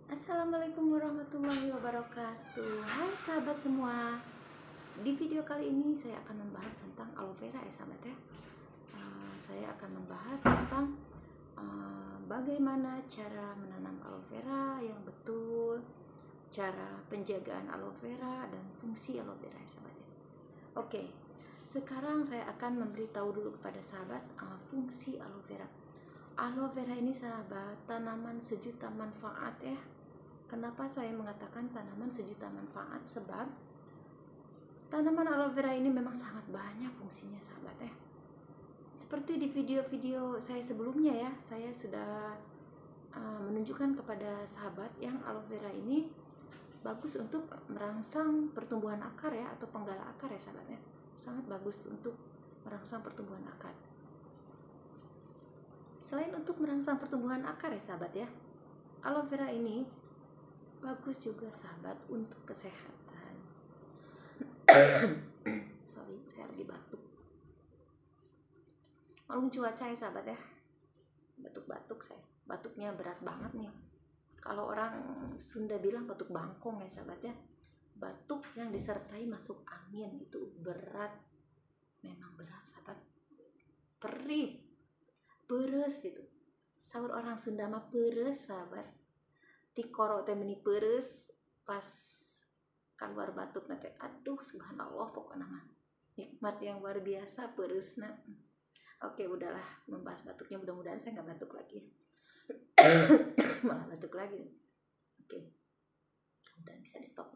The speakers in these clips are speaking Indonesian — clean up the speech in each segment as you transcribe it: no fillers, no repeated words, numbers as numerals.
Assalamualaikum warahmatullahi wabarakatuh. Hai sahabat semua. Di video kali ini saya akan membahas tentang aloe vera ya sahabat ya. Saya akan membahas tentang bagaimana cara menanam aloe vera yang betul, cara penjagaan aloe vera dan fungsi aloe vera ya sahabat ya. Oke, sekarang saya akan memberitahu dulu kepada sahabat fungsi aloe vera. Aloe vera ini sahabat tanaman sejuta manfaat ya. Kenapa saya mengatakan tanaman sejuta manfaat? Sebab tanaman aloe vera ini memang sangat banyak fungsinya sahabat ya. Seperti di video-video saya sebelumnya ya, saya sudah menunjukkan kepada sahabat yang aloe vera ini bagus untuk merangsang pertumbuhan akar ya, atau penggala akar ya sahabat ya. Sangat bagus untuk merangsang pertumbuhan akar. Selain untuk merangsang pertumbuhan akar ya sahabat ya, aloe vera ini bagus juga sahabat untuk kesehatan. Sorry, saya lagi batuk. Malum cuaca ya sahabat ya, batuk-batuk saya. Batuknya berat banget nih. Kalau orang Sunda bilang batuk bangkong ya sahabat ya. Batuk yang disertai masuk angin itu berat. Memang berat sahabat. Perih, peres gitu. Sahur orang Sunda mah peres sahabat. Tikoro teh meni peres pas keluar batuk nanti, aduh subhanallah pokoknya mah nikmat yang luar biasa peresna. Oke, udahlah membahas batuknya, mudah-mudahan saya nggak batuk lagi. Malah batuk lagi. Oke, udah bisa di stop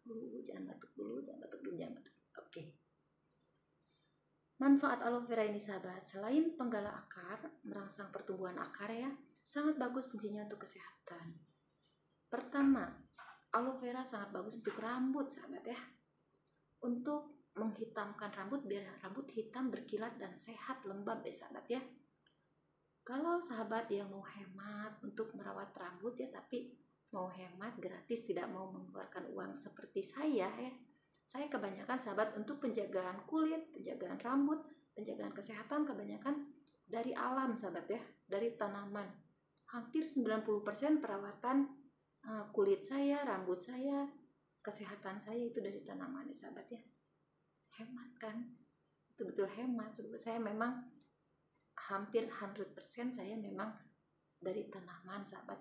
dulu, jangan batuk dulu. Oke, manfaat aloe vera ini sahabat, selain penggala akar, merangsang pertumbuhan akar ya, sangat bagus fungsinya untuk kesehatan. Pertama, aloe vera sangat bagus untuk rambut sahabat ya. Untuk menghitamkan rambut biar rambut hitam berkilat dan sehat lembab ya sahabat ya. Kalau sahabat yang mau hemat untuk merawat rambut ya, tapi mau hemat gratis, tidak mau mengeluarkan uang seperti saya ya. Saya kebanyakan sahabat untuk penjagaan kulit, penjagaan rambut, penjagaan kesehatan kebanyakan dari alam sahabat ya, dari tanaman. Hampir 90% perawatan kulit saya, rambut saya, kesehatan saya itu dari tanaman ya sahabat ya. Hemat kan? Betul-betul hemat. Sebab saya memang hampir 100% saya memang dari tanaman sahabat.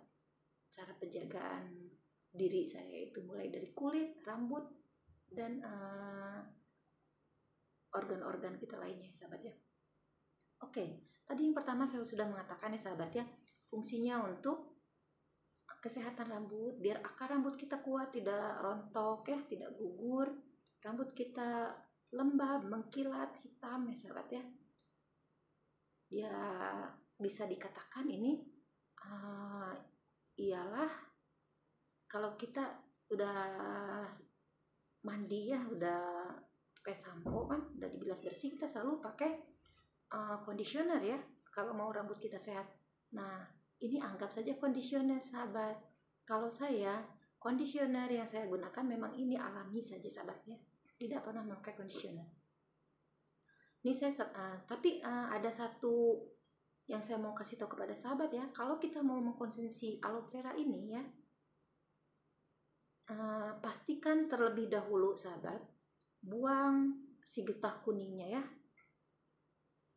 Cara penjagaan diri saya itu mulai dari kulit, rambut, dan organ-organ kita lainnya sahabat ya. Oke, tadi yang pertama saya sudah mengatakan ya sahabat ya, fungsinya untuk kesehatan rambut, biar akar rambut kita kuat, tidak rontok ya, tidak gugur, rambut kita lembab, mengkilat, hitam ya sahabat ya. Ya bisa dikatakan ini ialah kalau kita udah mandi ya, udah pakai sampo kan, udah dibilas bersih, kita selalu pakai conditioner ya kalau mau rambut kita sehat. Nah, ini anggap saja conditioner sahabat. Kalau saya, conditioner yang saya gunakan memang ini alami saja sahabat ya, tidak pernah memakai conditioner. Ini saya tapi ada satu yang saya mau kasih tahu kepada sahabat ya. Kalau kita mau mengkonsumsi aloe vera ini ya, pastikan terlebih dahulu sahabat buang si getah kuningnya ya.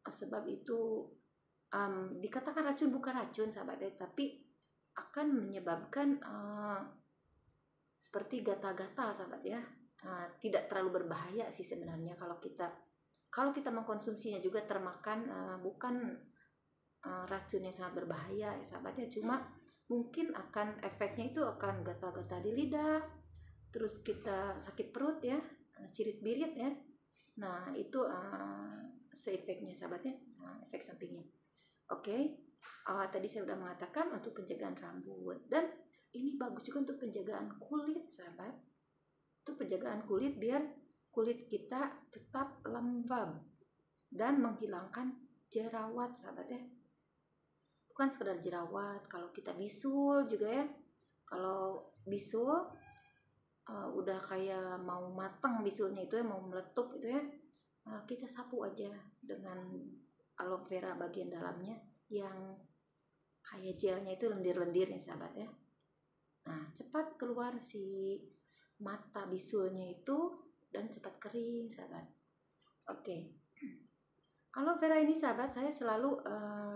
Sebab itu dikatakan racun, bukan racun sahabat ya, tapi akan menyebabkan seperti gata-gata sahabat ya. Tidak terlalu berbahaya sih sebenarnya kalau kita mengkonsumsinya juga termakan, bukan racun yang sangat berbahaya ya sahabat ya. Cuma mungkin akan efeknya itu akan gata-gata di lidah, terus kita sakit perut ya, cirit-birit ya. Nah itu seefeknya sahabat ya, efek sampingnya. Oke, tadi saya sudah mengatakan untuk penjagaan rambut, dan ini bagus juga untuk penjagaan kulit sahabat. Untuk penjagaan kulit biar kulit kita tetap lembab dan menghilangkan jerawat sahabat ya. Bukan sekedar jerawat, kalau kita bisul juga ya. Kalau bisul udah kayak mau matang bisulnya itu ya, mau meletup itu ya, kita sapu aja dengan aloe vera bagian dalamnya yang kayak gelnya itu lendir-lendir ya sahabat ya. Nah, cepat keluar si mata bisulnya itu dan cepat kering, sahabat. Oke. Aloe vera ini, sahabat, saya selalu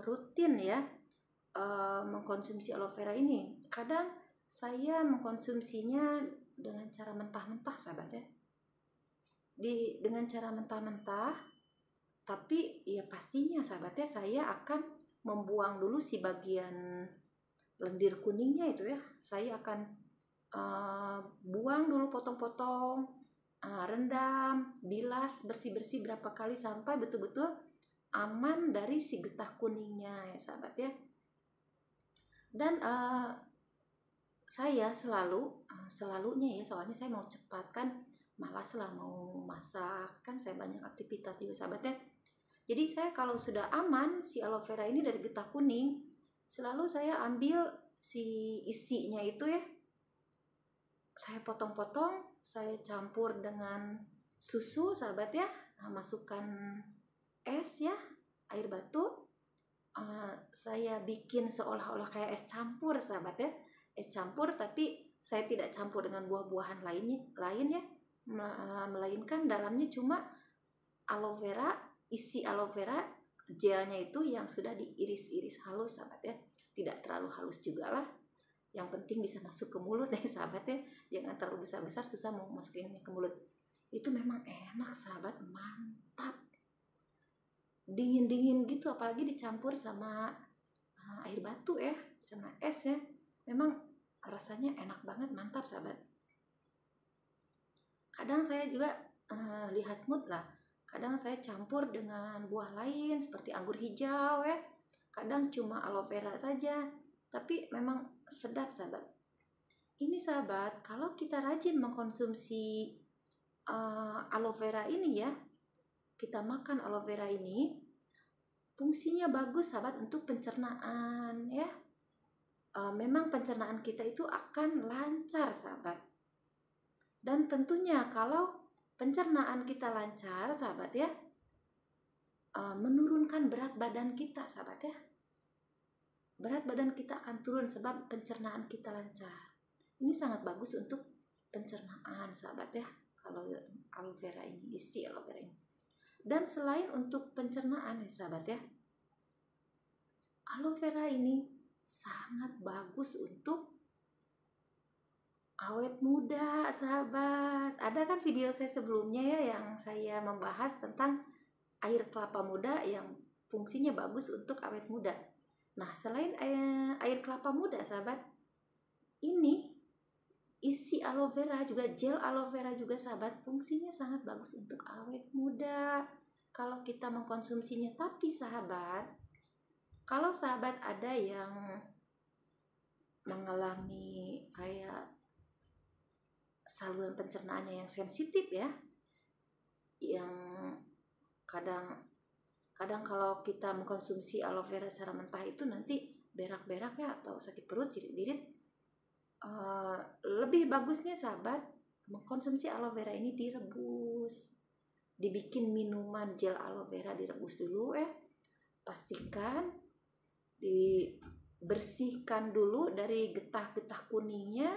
rutin ya mengkonsumsi aloe vera ini. Kadang saya mengkonsumsinya dengan cara mentah-mentah, sahabat ya. Dengan cara mentah-mentah, tapi ya pastinya, sahabat ya, saya akan membuang dulu si bagian lendir kuningnya itu ya. Saya akan buang dulu, potong-potong, rendam, bilas bersih-bersih berapa kali sampai betul-betul aman dari si getah kuningnya ya, sahabat ya. Dan saya selalunya ya, soalnya saya mau cepat kan, malas lah mau masak kan, saya banyak aktivitas juga, sahabat ya. Jadi saya kalau sudah aman si aloe vera ini dari getah kuning, selalu saya ambil si isinya itu ya, saya potong-potong, saya campur dengan susu, sahabat ya. Nah, masukkan es ya, air batu. Saya bikin seolah-olah kayak es campur, sahabat ya. Es campur, tapi saya tidak campur dengan buah-buahan lain ya, melainkan dalamnya cuma aloe vera, isi aloe vera gelnya itu yang sudah diiris-iris halus, sahabat ya. Tidak terlalu halus juga lah, yang penting bisa masuk ke mulut ya, sahabat ya. Jangan terlalu besar-besar, susah mau masukin ke mulut. Itu memang enak, sahabat, mantap, dingin-dingin gitu, apalagi dicampur sama air batu ya, sama es ya. Memang rasanya enak banget, mantap, sahabat. Kadang saya juga lihat mood lah. Kadang saya campur dengan buah lain seperti anggur hijau ya. Kadang cuma aloe vera saja. Tapi memang sedap, sahabat. Ini, sahabat, kalau kita rajin mengkonsumsi aloe vera ini ya, kita makan aloe vera ini, fungsinya bagus, sahabat, untuk pencernaan ya. Memang pencernaan kita itu akan lancar, sahabat. Dan tentunya kalau pencernaan kita lancar, sahabat ya, menurunkan berat badan kita, sahabat ya. Berat badan kita akan turun sebab pencernaan kita lancar. Ini sangat bagus untuk pencernaan, sahabat ya, kalau aloe vera ini, isi aloe vera ini. Dan selain untuk pencernaan ya, sahabat ya, aloe vera ini sangat bagus untuk awet muda, sahabat. Ada kan video saya sebelumnya ya, yang saya membahas tentang air kelapa muda yang fungsinya bagus untuk awet muda. Nah, selain air kelapa muda, sahabat, ini isi aloe vera juga, gel aloe vera juga, sahabat, fungsinya sangat bagus untuk awet muda kalau kita mengkonsumsinya. Tapi, sahabat, kalau sahabat ada yang mengalami kayak saluran pencernaannya yang sensitif ya, yang kadang kalau kita mengkonsumsi aloe vera secara mentah itu nanti berak-berak ya, atau sakit perut, jerit-jerit, lebih bagusnya, sahabat, mengkonsumsi aloe vera ini direbus, dibikin minuman gel aloe vera, direbus dulu ya. Pastikan dibersihkan dulu dari getah-getah kuningnya,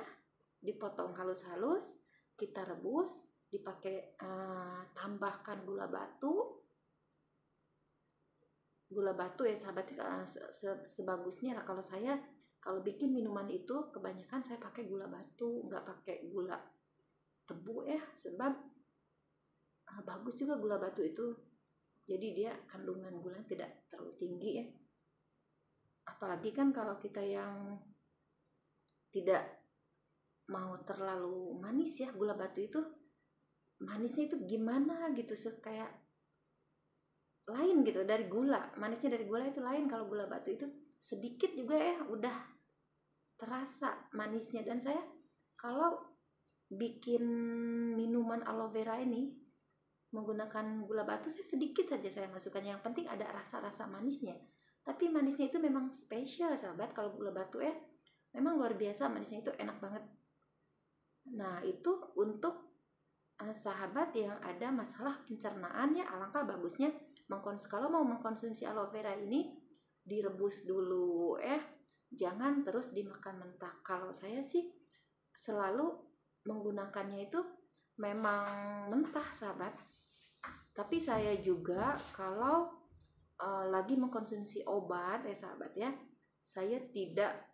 dipotong halus-halus, kita rebus, dipakai tambahkan gula batu ya, sahabat. Sebagusnya lah, kalau saya kalau bikin minuman itu kebanyakan saya pakai gula batu, nggak pakai gula tebu ya, sebab bagus juga gula batu itu, jadi dia kandungan gula tidak terlalu tinggi ya. Apalagi kan kalau kita yang tidak mau terlalu manis ya, gula batu itu manisnya itu gimana gitu, kayak lain gitu dari gula, manisnya dari gula itu lain. Kalau gula batu itu sedikit juga ya udah terasa manisnya. Dan saya kalau bikin minuman aloe vera ini menggunakan gula batu, saya sedikit saja saya masukkan, yang penting ada rasa-rasa manisnya. Tapi manisnya itu memang spesial, sahabat, kalau gula batu ya, memang luar biasa manisnya, itu enak banget. Nah, itu untuk sahabat yang ada masalah pencernaan ya, alangkah bagusnya kalau mau mengkonsumsi aloe vera ini direbus dulu ya, jangan terus dimakan mentah. Kalau saya sih selalu menggunakannya itu memang mentah sahabat. Tapi saya juga kalau lagi mengkonsumsi obat sahabat ya, saya tidak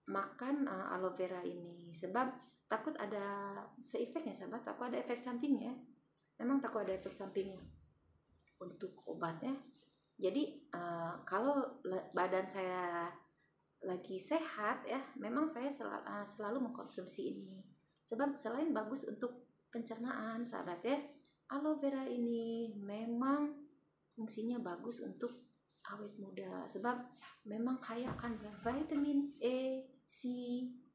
makan aloe vera ini sebab takut ada seefeknya sahabat, takut ada efek sampingnya. Memang takut ada efek sampingnya untuk obatnya. Jadi kalau badan saya lagi sehat ya, memang saya selalu mengkonsumsi ini sebab selain bagus untuk pencernaan sahabat ya, aloe vera ini memang fungsinya bagus untuk awet muda sebab memang kaya akan vitamin E, C,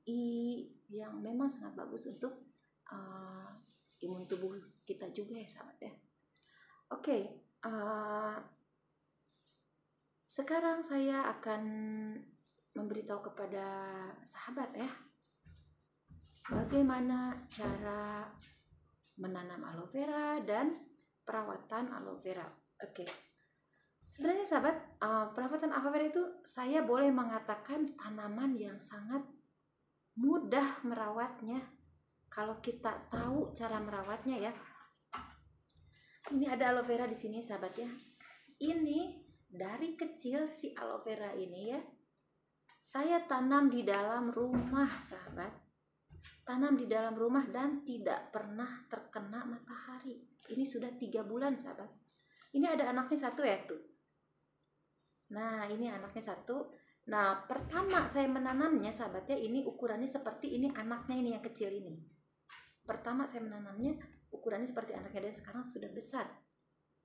I yang memang sangat bagus untuk imun tubuh kita juga ya sahabat ya. Oke, sekarang saya akan memberitahu kepada sahabat ya, bagaimana cara menanam aloe vera dan perawatan aloe vera. Oke. Sebenarnya sahabat, perawatan aloe vera itu saya boleh mengatakan tanaman yang sangat mudah merawatnya kalau kita tahu cara merawatnya ya. Ini ada aloe vera di sini sahabat ya. Ini dari kecil si aloe vera ini ya, saya tanam di dalam rumah sahabat. Tanam di dalam rumah dan tidak pernah terkena matahari. Ini sudah 3 bulan sahabat. Ini ada anaknya satu ya tuh. Nah ini anaknya satu. Nah pertama saya menanamnya sahabat ya, ini ukurannya seperti ini anaknya ini yang kecil ini. Pertama saya menanamnya ukurannya seperti anaknya dan sekarang sudah besar.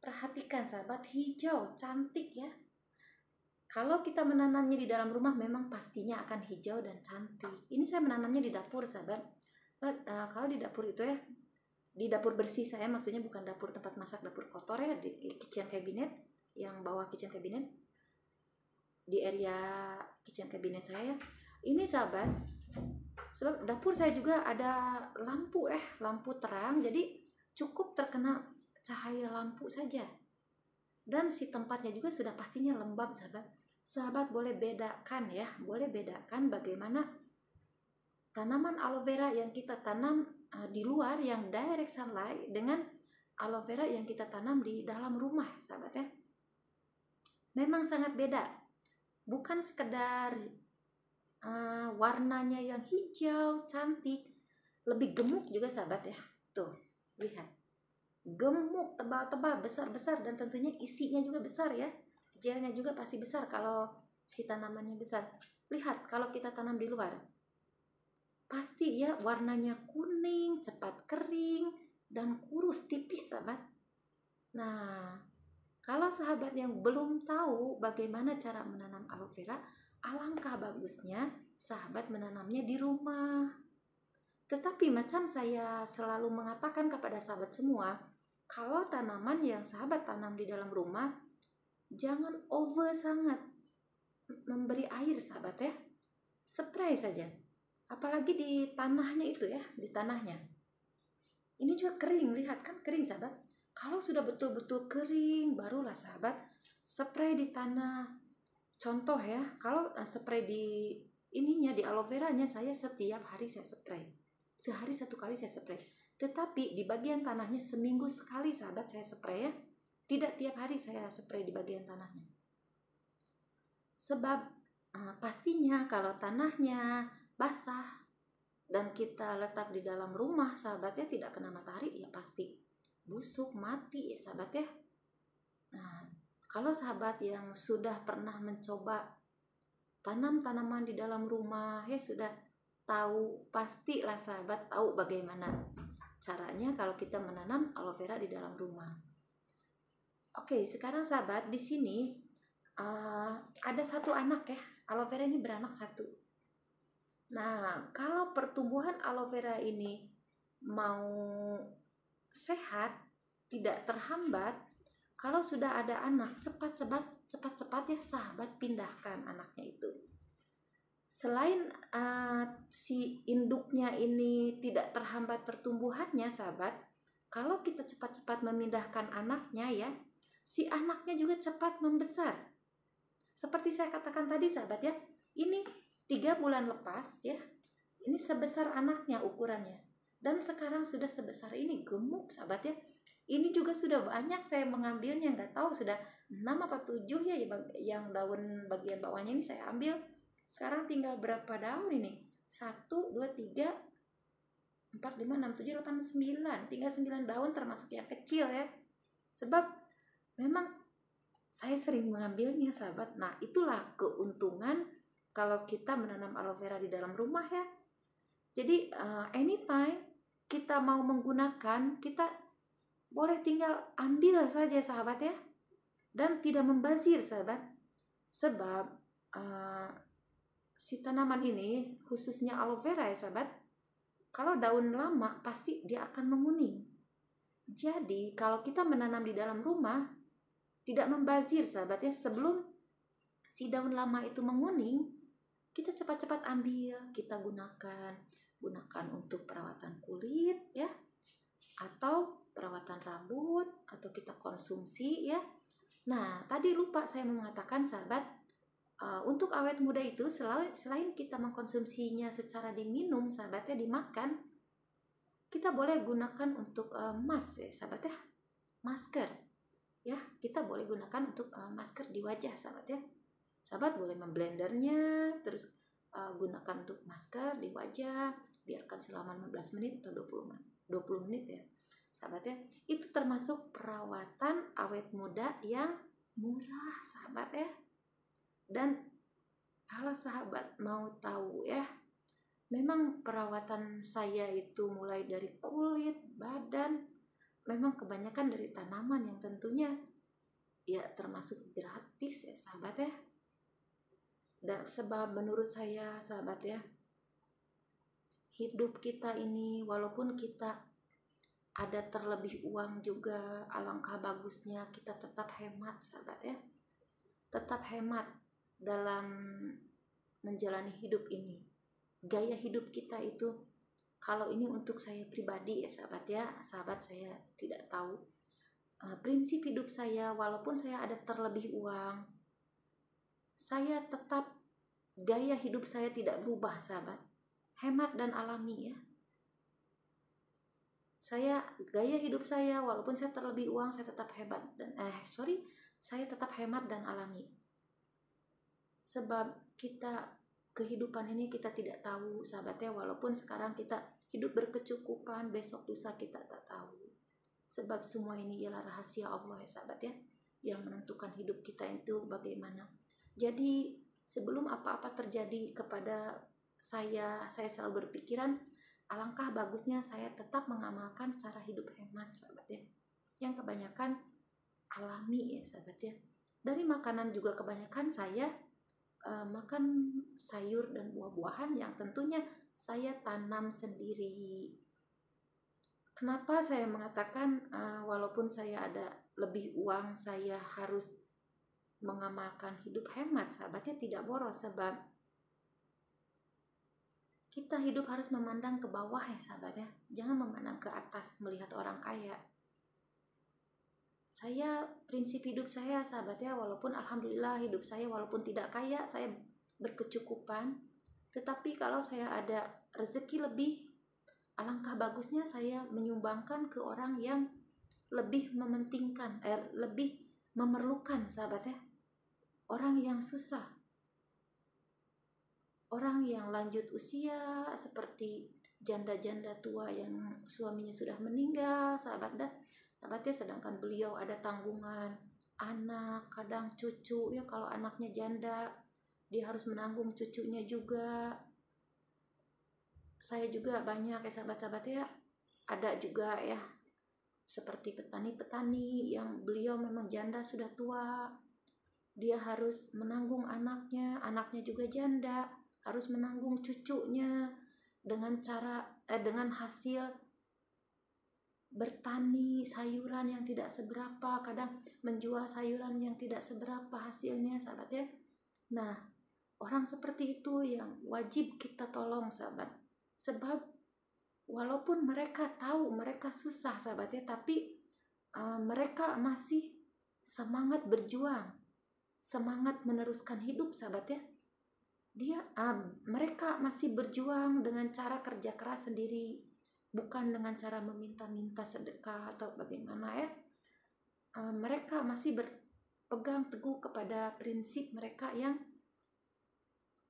Perhatikan sahabat, hijau, cantik ya. Kalau kita menanamnya di dalam rumah memang pastinya akan hijau dan cantik. Ini saya menanamnya di dapur sahabat. Kalau di dapur itu ya, di dapur bersih saya maksudnya, bukan dapur tempat masak, dapur kotor ya, di kitchen cabinet, yang bawah kitchen cabinet, di area kitchen cabinet saya. Ini sahabat, sebab dapur saya juga ada lampu lampu terang, jadi cukup terkena cahaya lampu saja. Dan si tempatnya juga sudah pastinya lembab sahabat. Sahabat boleh bedakan ya, boleh bedakan bagaimana tanaman aloe vera yang kita tanam di luar yang direct sunlight dengan aloe vera yang kita tanam di dalam rumah sahabat ya. Memang sangat beda. Bukan sekedar warnanya yang hijau, cantik, lebih gemuk juga sahabat ya. Tuh, lihat. Gemuk, tebal-tebal, besar-besar, dan tentunya isinya juga besar ya. Gelnya juga pasti besar kalau si tanamannya besar. Lihat kalau kita tanam di luar, pasti ya warnanya kuning, cepat kering, dan kurus tipis sahabat. Nah, kalau sahabat yang belum tahu bagaimana cara menanam aloe vera, alangkah bagusnya sahabat menanamnya di rumah. Tetapi macam saya selalu mengatakan kepada sahabat semua, kalau tanaman yang sahabat tanam di dalam rumah, jangan over sangat memberi air sahabat ya. Spray saja. Apalagi di tanahnya itu ya, di tanahnya. Ini juga kering, lihat kan kering sahabat. Kalau sudah betul-betul kering, barulah sahabat spray di tanah. Contoh ya, kalau spray di ininya, di aloe veranya, saya setiap hari saya spray. Sehari 1 kali saya spray. Tetapi di bagian tanahnya seminggu sekali sahabat saya spray ya. Tidak tiap hari saya spray di bagian tanahnya. Sebab pastinya kalau tanahnya basah dan kita letak di dalam rumah sahabatnya, tidak kena matahari, ya pasti busuk, mati ya sahabat ya. Nah, kalau sahabat yang sudah pernah mencoba tanam tanaman di dalam rumah ya, sudah tahu, pastilah sahabat tahu bagaimana caranya kalau kita menanam aloe vera di dalam rumah. Oke, sekarang sahabat di sini ada satu anak ya, aloe vera ini beranak satu. Nah, kalau pertumbuhan aloe vera ini mau sehat, tidak terhambat, kalau sudah ada anak, cepat-cepat ya sahabat pindahkan anaknya itu. Selain si induknya ini tidak terhambat pertumbuhannya sahabat, kalau kita cepat-cepat memindahkan anaknya ya, si anaknya juga cepat membesar. Seperti saya katakan tadi sahabat ya, ini 3 bulan lepas ya, ini sebesar anaknya ukurannya, dan sekarang sudah sebesar ini, gemuk sahabat ya. Ini juga sudah banyak saya mengambilnya, nggak tahu sudah 6 apa 7 ya yang daun bagian bawahnya ini saya ambil. Sekarang tinggal berapa daun ini? 1, 2, 3, 4, 5, 6, 7, 8, 9. Tinggal 9 daun termasuk yang kecil ya. Sebab memang saya sering mengambilnya sahabat. Nah, itulah keuntungan kalau kita menanam aloe vera di dalam rumah ya. Jadi anytime kita mau menggunakan, kita boleh tinggal ambil saja sahabat ya. Dan tidak membazir sahabat. Sebab si tanaman ini khususnya aloe vera ya sahabat, kalau daun lama pasti dia akan menguning. Jadi kalau kita menanam di dalam rumah, tidak membazir sahabat ya, sebelum si daun lama itu menguning, kita cepat-cepat ambil, kita gunakan untuk perawatan kulit ya, atau perawatan rambut, atau kita konsumsi ya. Nah, tadi lupa saya mengatakan sahabat, untuk awet muda itu selain kita mengkonsumsinya secara diminum sahabat ya, dimakan, kita boleh gunakan untuk mask ya sahabat ya, masker ya, kita boleh gunakan untuk masker di wajah sahabat ya. Sahabat boleh memblendernya, terus gunakan untuk masker di wajah, biarkan selama 15 menit atau 20 menit ya sahabat ya. Itu termasuk perawatan awet muda yang murah sahabat ya. Dan kalau sahabat mau tahu ya, memang perawatan saya itu mulai dari kulit, badan, memang kebanyakan dari tanaman yang tentunya ya termasuk gratis ya sahabat ya. Dan sebab menurut saya sahabat ya, hidup kita ini walaupun kita ada terlebih uang juga, alangkah bagusnya kita tetap hemat sahabat ya. Tetap hemat dalam menjalani hidup ini. Gaya hidup kita itu, kalau ini untuk saya pribadi ya sahabat ya, sahabat saya tidak tahu prinsip hidup saya, walaupun saya ada terlebih uang, saya tetap gaya hidup saya tidak berubah sahabat, hemat dan alami ya. Gaya hidup saya walaupun saya terlebih uang, saya tetap saya tetap hemat dan alami. Sebab kehidupan ini kita tidak tahu sahabat ya, walaupun sekarang kita hidup berkecukupan, besok lusa kita tak tahu. Sebab semua ini ialah rahasia Allah ya sahabat ya, yang menentukan hidup kita itu bagaimana. Jadi sebelum apa-apa terjadi kepada saya selalu berpikiran, alangkah bagusnya saya tetap mengamalkan cara hidup hemat sahabat ya, yang kebanyakan alami ya sahabat ya. Dari makanan juga kebanyakan saya makan sayur dan buah-buahan yang tentunya saya tanam sendiri. Kenapa saya mengatakan walaupun saya ada lebih uang, saya harus mengamalkan hidup hemat sahabatnya, tidak boros. Sebab kita hidup harus memandang ke bawah ya sahabat ya, jangan memandang ke atas melihat orang kaya. Prinsip hidup saya sahabat ya, walaupun alhamdulillah hidup saya walaupun tidak kaya, saya berkecukupan, tetapi kalau saya ada rezeki lebih, alangkah bagusnya saya menyumbangkan ke orang yang lebih mementingkan, lebih memerlukan sahabat ya, orang yang susah, orang yang lanjut usia, seperti janda-janda tua yang suaminya sudah meninggal sahabat ya, sedangkan beliau ada tanggungan anak, kadang cucu ya, kalau anaknya janda dia harus menanggung cucunya juga. Saya juga banyak ya sahabat-sahabat ya, ada juga ya seperti petani-petani yang beliau memang janda sudah tua, dia harus menanggung anaknya juga janda, harus menanggung cucunya dengan hasil bertani sayuran yang tidak seberapa, kadang menjual sayuran yang tidak seberapa hasilnya sahabat ya. Nah, orang seperti itu yang wajib kita tolong sahabat. Sebab walaupun mereka tahu mereka susah sahabat ya, tapi mereka masih semangat berjuang, semangat meneruskan hidup sahabat ya. mereka masih berjuang dengan cara kerja keras sendiri, bukan dengan cara meminta-minta sedekah atau bagaimana ya. Mereka masih berpegang teguh kepada prinsip mereka yang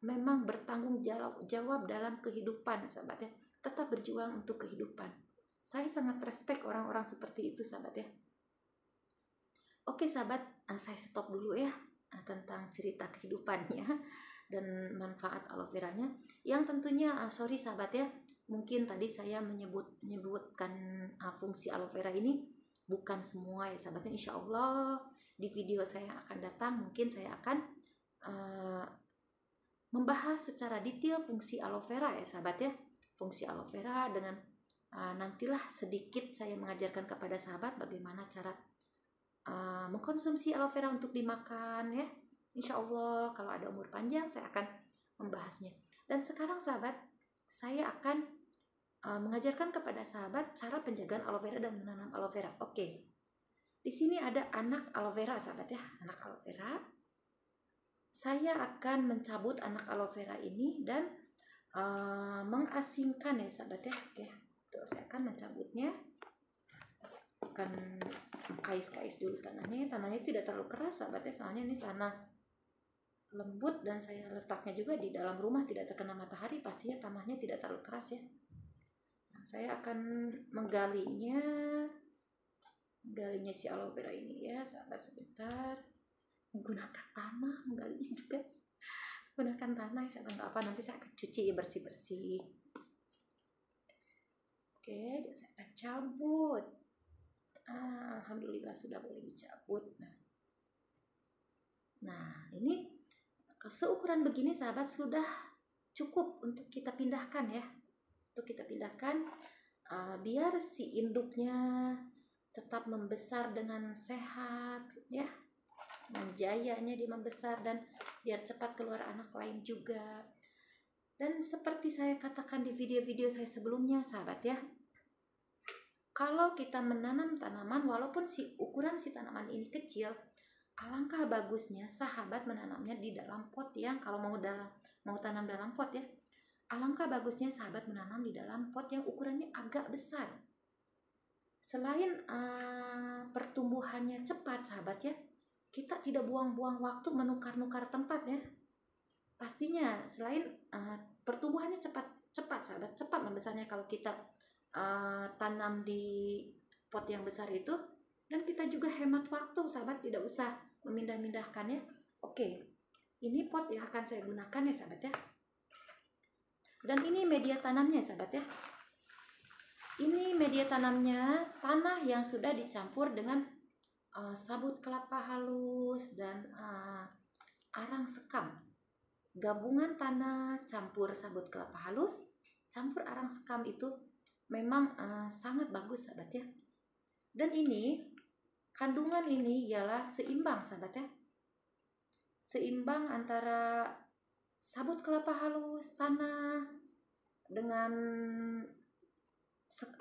memang bertanggung jawab dalam kehidupan, sahabat ya. Tetap berjuang untuk kehidupan. Saya sangat respect orang-orang seperti itu, sahabat ya. Oke sahabat, saya stop dulu ya tentang cerita kehidupannya dan manfaat aloe veranya. Yang tentunya sorry sahabat ya, mungkin tadi saya menyebutkan fungsi aloe vera ini bukan semua ya sahabatnya. Insya Allah di video saya akan datang mungkin saya akan membahas secara detail fungsi aloe vera ya sahabat ya. Fungsi aloe vera dengan nantilah sedikit saya mengajarkan kepada sahabat bagaimana cara mengkonsumsi aloe vera untuk dimakan ya. Insya Allah kalau ada umur panjang saya akan membahasnya. Dan sekarang sahabat, saya akan mengajarkan kepada sahabat cara penjagaan aloe vera dan menanam aloe vera. Oke. Di sini ada anak aloe vera sahabat ya, anak aloe vera. Saya akan mencabut anak aloe vera ini dan mengasingkan ya sahabat ya. Oke. Tuh, saya akan mencabutnya. Akan kais-kais dulu tanahnya. Tanahnya tidak terlalu keras sahabat ya, soalnya ini tanah lembut dan saya letaknya juga di dalam rumah, tidak terkena matahari, pastinya tanahnya tidak terlalu keras ya. Nah, saya akan menggalinya si aloe vera ini ya sahabat. Sebentar, menggunakan tanah menggalinya juga, gunakan tanah ya sahabat, nggak apa, nanti saya akan cuci bersih-bersih. Oke, dan saya akan cabut. Alhamdulillah sudah boleh dicabut. Nah ini seukuran begini sahabat sudah cukup untuk kita pindahkan ya, untuk kita pindahkan biar si induknya tetap membesar dengan sehat ya, dengan jayanya dia membesar dan biar cepat keluar anak lain juga. Dan seperti saya katakan di video-video saya sebelumnya sahabat ya, kalau kita menanam tanaman walaupun ukuran si tanaman ini kecil, alangkah bagusnya sahabat menanamnya di dalam pot yang, kalau mau tanam dalam pot ya, alangkah bagusnya sahabat menanam di dalam pot yang ukurannya agak besar. Selain pertumbuhannya cepat sahabat ya, kita tidak buang-buang waktu menukar-nukar tempat ya. Pastinya selain pertumbuhannya cepat sahabat, cepat membesarnya kalau kita tanam di pot yang besar itu, dan kita juga hemat waktu sahabat, tidak usah memindah-mindahkannya. Oke, ini pot yang akan saya gunakan ya sahabat ya. Dan ini media tanamnya sahabat ya. Ini media tanamnya, tanah yang sudah dicampur dengan sabut kelapa halus dan arang sekam. Gabungan tanah campur sabut kelapa halus campur arang sekam itu memang sangat bagus sahabat ya. Dan ini kandungan ini ialah seimbang sahabat ya, seimbang antara sabut kelapa halus, tanah dengan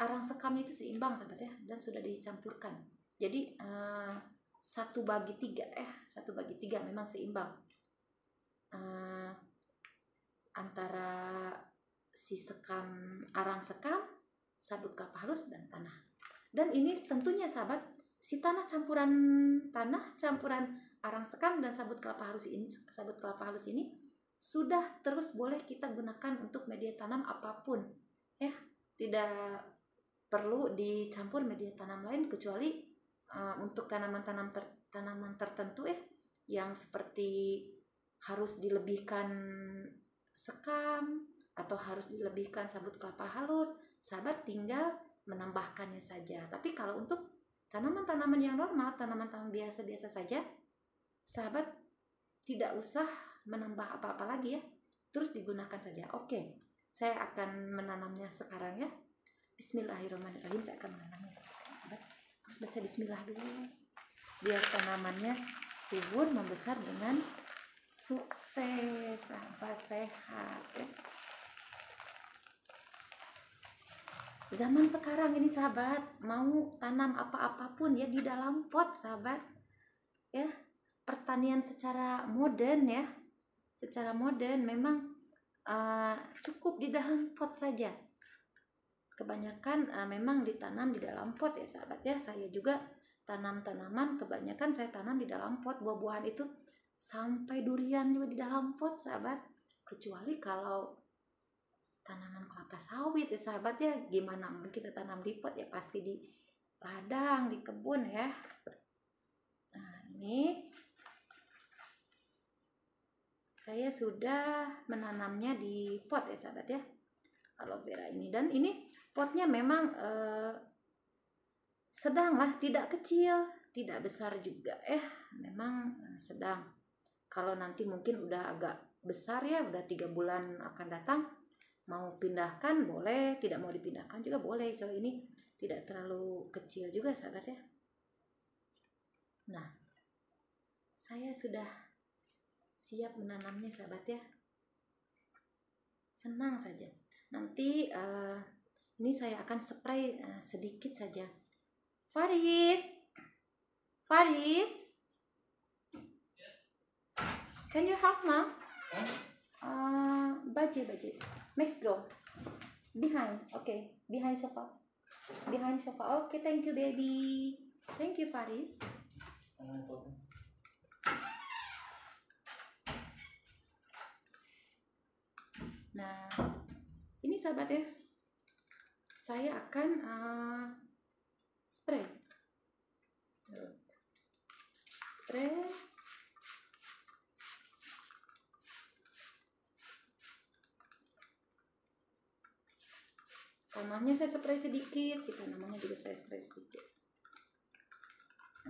arang sekam itu seimbang sahabat ya, dan sudah dicampurkan. Jadi 1/3 1/3 memang seimbang antara si arang sekam, sabut kelapa halus dan tanah. Dan ini tentunya sahabat, si campuran tanah, campuran arang sekam dan sabut kelapa halus ini sudah terus boleh kita gunakan untuk media tanam apapun ya. Tidak perlu dicampur media tanam lain kecuali untuk tanaman tertentu ya, yang seperti harus dilebihkan sekam atau harus dilebihkan sabut kelapa halus, sahabat tinggal menambahkannya saja. Tapi kalau untuk tanaman-tanaman yang normal, tanaman-tanaman biasa-biasa saja, sahabat tidak usah menambah apa-apa lagi ya, terus digunakan saja. Oke, saya akan menanamnya sekarang ya. Bismillahirrahmanirrahim, saya akan menanamnya sekarang sahabat. Harus baca bismillah dulu biar tanamannya subur membesar dengan sukses sampai sehat ya. Zaman sekarang ini sahabat, mau tanam apa-apapun ya di dalam pot sahabat ya, pertanian secara modern ya, secara modern memang cukup di dalam pot saja. Kebanyakan memang ditanam di dalam pot ya sahabat ya. Saya juga tanam tanaman, kebanyakan saya tanam di dalam pot. Buah-buahan itu sampai durian juga di dalam pot sahabat. Kecuali kalau tanaman kelapa sawit ya sahabat ya, gimana mungkin kita tanam di pot, ya pasti di ladang, di kebun ya. Nah ini saya sudah menanamnya di pot ya sahabat ya, aloe vera ini. Dan ini potnya memang sedang lah, tidak kecil, tidak besar juga ya, memang sedang. Kalau nanti mungkin udah agak besar ya, udah 3 bulan akan datang, mau pindahkan boleh, tidak mau dipindahkan juga boleh. So ini tidak terlalu kecil juga sahabat ya. Nah, saya sudah siap menanamnya sahabat ya. Senang saja. Nanti ini saya akan spray sedikit saja. Faris, can you help mom? Budget, Max grow behind, okay, behind sofa. Okay, thank you baby, thank you Faris. Nah, ini sahabat ya, saya akan spray. Tanahnya saya spray sedikit, si tanamannya juga saya spray sedikit.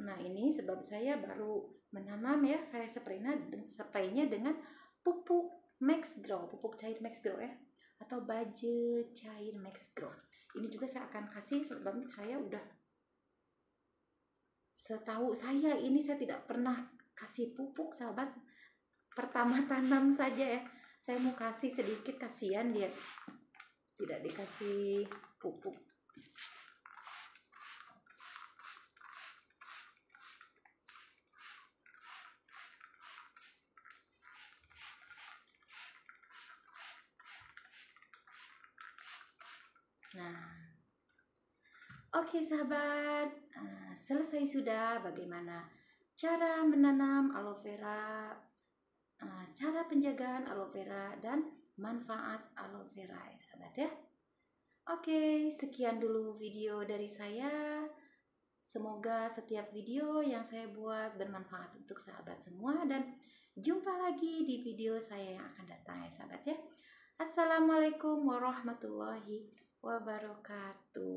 Nah ini sebab saya baru menanam ya, saya spraynya dengan pupuk Max Grow, pupuk cair Max Grow ya, atau budget cair Max Grow. Ini juga saya akan kasih sebab saya udah, setahu saya ini saya tidak pernah kasih pupuk sahabat, pertama tanam saja ya. Saya mau kasih sedikit, kasihan dia tidak dikasih pupuk. Nah, oke sahabat, selesai sudah bagaimana cara menanam aloe vera, cara penjagaan aloe vera, dan manfaat aloe vera ya sahabat ya. Oke, sekian dulu video dari saya. Semoga setiap video yang saya buat bermanfaat untuk sahabat semua, dan jumpa lagi di video saya yang akan datang ya sahabat ya. Assalamualaikum warahmatullahi wabarakatuh.